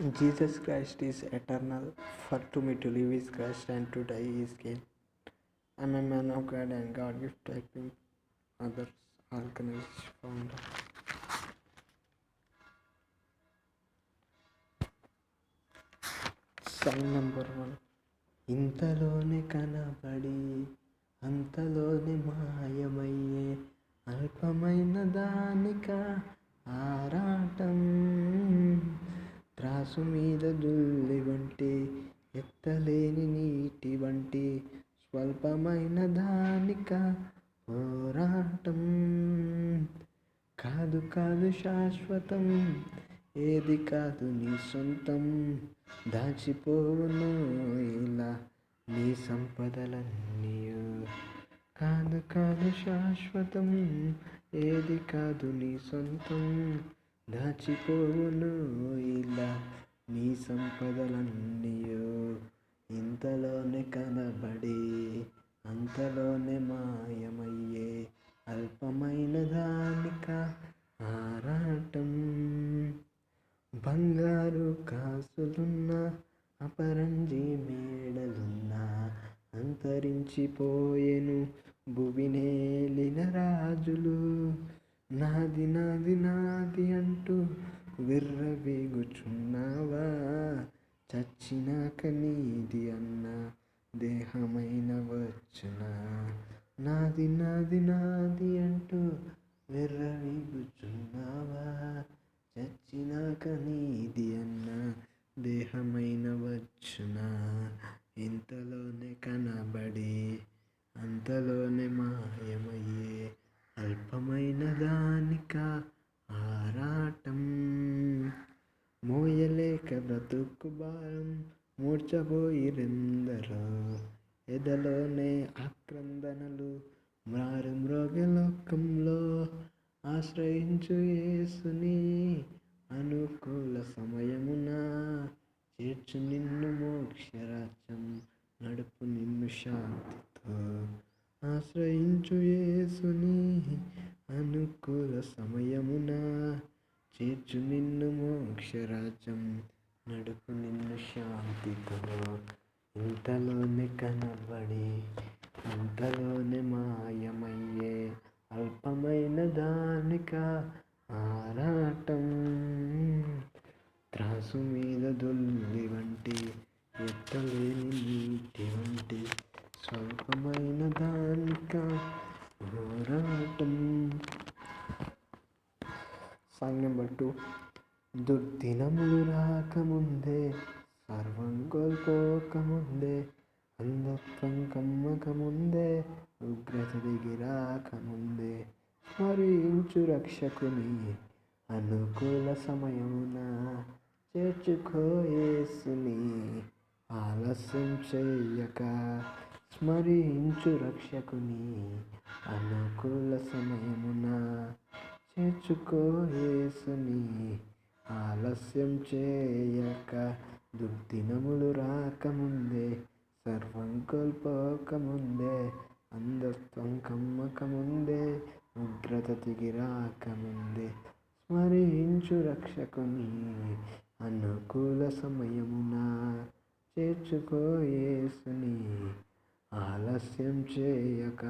Jesus Christ is eternal, for to me to live is Christ and to die is gain. I am a man of God and God gift helping others, organized founder. Song number 1. ఇంతలోనే కనబడి అంతలోనే మాయమయ్యే అల్పమైన దానిక ఆరాటం, త్రాసు మీద దుల్లి వంటి ఎత్తలేని నీటి వంటి స్వల్పమైన దానిక పోరాటం. కాదు కాదు శాశ్వతం, ఏది కాదు నీ సొంతం, దాచిపోవును ఇలా నీ సంపదలన్నీయు. కాదు కాదు శాశ్వతం, ఏది కాదు నీ సొంతం, దాచిపోవును ఇలా నీ సంపదలన్నీయు. ఇంతలోనే కనబడి అంతలోనే మాయమయ్యే అల్పమైన దానిక ఆరాటం. బంగారు కాసులున్న అపరంజి మేడలున్నా అంతరించిపోయెను భువినేలిన రాజులు. నాది నాది నాది అంటూ విర్రవీగుచున్నావా, చచ్చినాక నీది అన్న దేహమైన వచ్చునా. నాది నాది నాది అంటూ విర్రవీగుచున్నావా, చచ్చినాక నీది అన్న దేహమైన వచ్చునా. ఇంతలోనే కనబడి అంతలోనే మాయమయ్యే అల్పమైన దానిక ఆరాటం. మోయలేక బ్రతుకు భారం మూర్చబోయిరెందరో, ఎదలోనే ఆక్రందనలు మారు మ్రోగే లోకంలో. ఆశ్రయించు యేసుని అనుకూల సమయమున, చేర్చు నిన్ను మోక్షరాజ్యం, నడుపు నిన్ను శాంతితో. ఆశ్రయించు యేసుని అనుకూల సమయమున, చేర్చు నిన్ను మోక్షరాజ్యం, నడుపు నిన్ను శాంతితో. ఇంతలోనే కనబడి ఇంతలోనే మాయమయ్యే అల్పమైన దానిక ఆరాటం. త్రాసు మీద దొల్లి వంటి ఎత్తలేని నీటి వంటి స్వల్పమైన దానిక పోరాటం. Song number 2. దుర్దినములు రాకముందే, సర్వం కోల్పోకముందే, అంధత్వం కమ్మకముందే, ఉగ్రత దిగి రాకముందే, స్మరించు రక్షకుని అనుకూల సమయమున, చేర్చుకో యేసుని ఆలస్యం చేయక. స్మరించు రక్షకుని అనుకూల సమయమున, చేర్చుకో యేసుని ఆలస్యం చేయక. దుర్దినములు రాకముందే, సర్వం కోల్పోకముందే, అంధత్వం కమ్మకముందే, ఉగ్రత దిగి రాకముందే, స్మరించు రక్షకుని అనుకూల సమయమున, చేర్చుకో యేసుని ఆలస్యం చేయక.